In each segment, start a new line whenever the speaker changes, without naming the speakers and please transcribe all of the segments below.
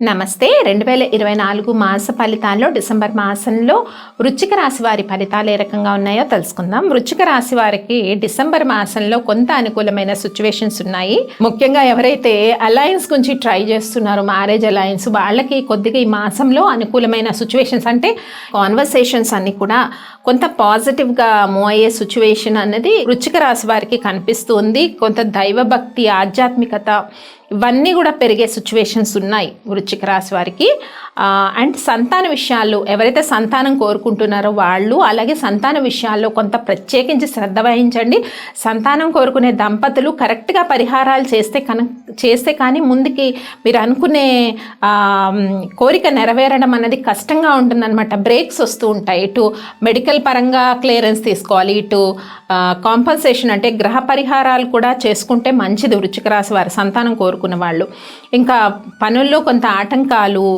నమస్తే. 2024 మాస ఫలితాల్లో డిసెంబర్ మాసంలో వృశ్చిక రాశి వారి ఫలితాలు ఏ రకంగా ఉన్నాయో తెలుసుకుందాం. వృశ్చిక రాశి వారికి డిసెంబర్ మాసంలో కొంత అనుకూలమైన సిచ్యువేషన్స్ ఉన్నాయి. ముఖ్యంగా ఎవరైతే అలయన్స్ గురించి ట్రై చేస్తున్నారో, మ్యారేజ్ అలయన్స్, వాళ్ళకి కొద్దిగా ఈ మాసంలో అనుకూలమైన సిచ్యువేషన్స్ అంటే కాన్వర్సేషన్స్ అన్ని కూడా కొంత పాజిటివ్గా మూవ్ అయ్యే సిచ్యువేషన్ అన్నది వృశ్చిక రాశి వారికి కనిపిస్తుంది. కొంత దైవభక్తి, ఆధ్యాత్మికత ఇవన్నీ కూడా పెరిగే సిచ్యువేషన్స్ ఉన్నాయి వృశ్చిక రాశి వారికి. అండ్ సంతాన విషయాల్లో ఎవరైతే సంతానం కోరుకుంటున్నారో వాళ్ళు, అలాగే సంతాన విషయాల్లో కొంత ప్రత్యేకించి శ్రద్ధ వహించండి. సంతానం కోరుకునే దంపతులు కరెక్ట్గా పరిహారాలు చేస్తే కానీ ముందుకి మీరు అనుకునే కోరిక నెరవేరడం అనేది కష్టంగా ఉంటుందన్నమాట. బ్రేక్స్ వస్తూ ఉంటాయి. ఇటు మెడికల్ పరంగా క్లియరెన్స్ తీసుకోవాలి, ఇటు కాంపన్సేషన్ అంటే గ్రహ పరిహారాలు కూడా చేసుకుంటే మంచిది వృశ్చిక రాశి వారు సంతానం కోరుకున్న వాళ్ళు. ఇంకా పనుల్లో కొంత ఆటంకాలు,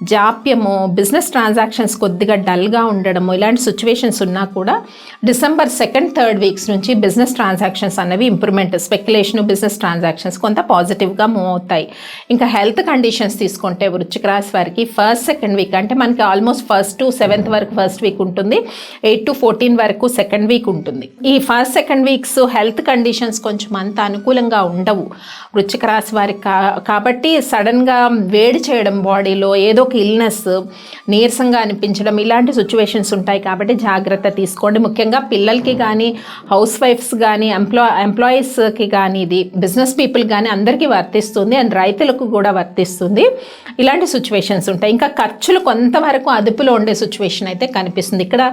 జాప్యము, బిజినెస్ ట్రాన్సాక్షన్స్ కొద్దిగా డల్గా ఉండడము, ఇలాంటి సిచ్యువేషన్స్ ఉన్నా కూడా డిసెంబర్ 2nd, 3rd వీక్స్ నుంచి బిజినెస్ ట్రాన్సాక్షన్స్ అన్నవి ఇంప్రూవ్మెంట్, స్పెక్యులేషన్, బిజినెస్ ట్రాన్సాక్షన్స్ కొంత పాజిటివ్గా మూవ్ అవుతాయి. ఇంకా హెల్త్ కండిషన్స్ తీసుకుంటే వృశ్చిక రాశి వారికి 1st, 2nd వీక్ అంటే మనకి ఆల్మోస్ట్ 1st to 7th వరకు 1st వీక్ ఉంటుంది, 8 to 14 వరకు 2nd వీక్ ఉంటుంది. ఈ 1st, 2nd weeks health conditions కొంచెం అంత అనుకూలంగా ఉండవు వృశ్చిక రాశి వారికి. కాబట్టి సడన్గా వేడి చేయడం, బాడీలో ఏదో ఒక ఇల్నెస్, నీరసంగా అనిపించడం, ఇలాంటి సిచ్యువేషన్స్ ఉంటాయి. కాబట్టి జాగ్రత్త తీసుకోండి. ముఖ్యంగా పిల్లలకి కానీ, హౌస్ వైఫ్స్ కానీ, ఎంప్లాయీస్కి కానీ, ఇది బిజినెస్ పీపుల్ కానీ అందరికీ వర్తిస్తుంది. అండ్ రైతులకు కూడా వర్తిస్తుంది. ఇలాంటి సిచ్యువేషన్స్ ఉంటాయి. ఇంకా ఖర్చులు కొంతవరకు అదుపులో ఉండే సిచ్యువేషన్ అయితే కనిపిస్తుంది. ఇక్కడ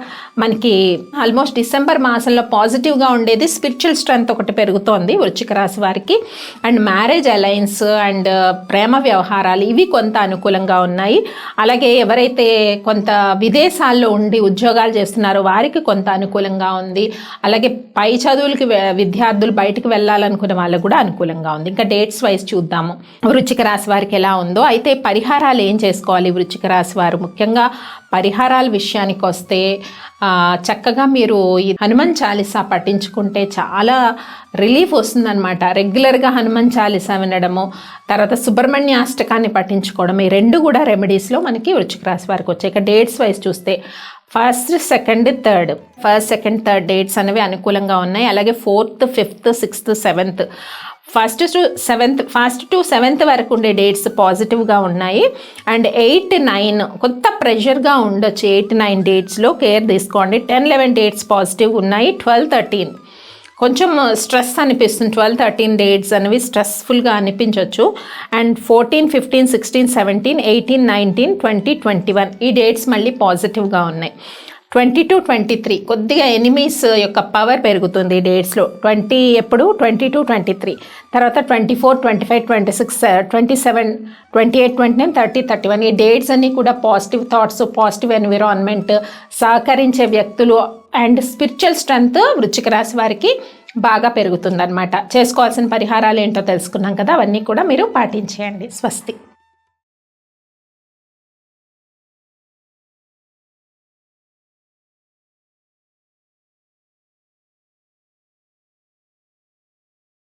మనకి ఆల్మోస్ట్ డిసెంబర్ మాసంలో పాజిటివ్గా ఉండేది స్పిరిచువల్ స్ట్రెంగ్త్ ఒకటి పెరుగుతోంది వృశ్చిక రాశి వారికి. అండ్ మ్యారేజ్ అలయన్స్ అండ్ ప్రేమ వ్యవహారాలు ఇవి కొంత అనుకూలంగా ఉన్నాయి. అలాగే ఎవరైతే కొంత విదేశాల్లో ఉండి ఉద్యోగాలు చేస్తున్నారో వారికి కొంత అనుకూలంగా ఉంది. అలాగే పై చదువులకి విద్యార్థులు బయటకు వెళ్ళాలనుకునే వాళ్ళకు కూడా అనుకూలంగా ఉంది. ఇంకా డేట్స్ వైజ్ చూద్దాము వృశ్చిక రాశి వారికి ఎలా ఉందో. అయితే పరిహారాలు ఏం చేసుకోవాలి వృశ్చిక రాశి వారు? ముఖ్యంగా పరిహారాల విషయానికి వస్తే చక్కగా మీరు ఈ హనుమాన్ చాలీసా పఠించుకుంటే చాలా రిలీఫ్ వస్తుందన్నమాట. రెగ్యులర్గా హనుమాన్ చాలీసా వినడము, తర్వాత సుబ్రహ్మణ్య అష్టకాన్ని పఠించుకోవడం, ఈ రెండు కూడా రెమెడీస్లో మనకి వృశ్చిక రాశి వారికి వచ్చాయి. ఇక డేట్స్ వైజ్ చూస్తే 1st, 2nd, 3rd డేట్స్ అనేవి అనుకూలంగా ఉన్నాయి. అలాగే 4th, 5th, 6th, 7th 1st to 7th వరకు ఉండే డేట్స్ పాజిటివ్గా ఉన్నాయి. అండ్ 8, 9 కొంత ప్రెషర్గా ఉండొచ్చు. 8, 9 డేట్స్లో కేర్ తీసుకోండి. 10, 11 డేట్స్ పాజిటివ్ ఉన్నాయి. 12, 13 కొంచెం స్ట్రెస్ అనిపిస్తుంది. 12, 13 డేట్స్ అనేవి స్ట్రెస్ఫుల్గా అనిపించవచ్చు. అండ్ 14, 15, 16, 17, 18, 19, 20, 21 ఈ డేట్స్ మళ్ళీ పాజిటివ్గా ఉన్నాయి. 20 to 23 కొద్దిగా ఎనిమీస్ యొక్క పవర్ పెరుగుతుంది ఈ డేట్స్లో. 20 ఎప్పుడు 20 to 23, తర్వాత 24, 25, 26, 27, 28, 29, 30, 31 ఈ డేట్స్ అన్నీ కూడా పాజిటివ్ థాట్స్, పాజిటివ్ ఎన్విరాన్మెంట్, సహకరించే వ్యక్తులు అండ్ స్పిరిచువల్ స్ట్రెంగ్త్ వృశ్చిక రాశి వారికి బాగా పెరుగుతుందన్నమాట. చేసుకోవాల్సిన పరిహారాలు ఏంటో తెలుసుకున్నాం కదా, అవన్నీ కూడా మీరు పాటించేయండి. స్వస్తి.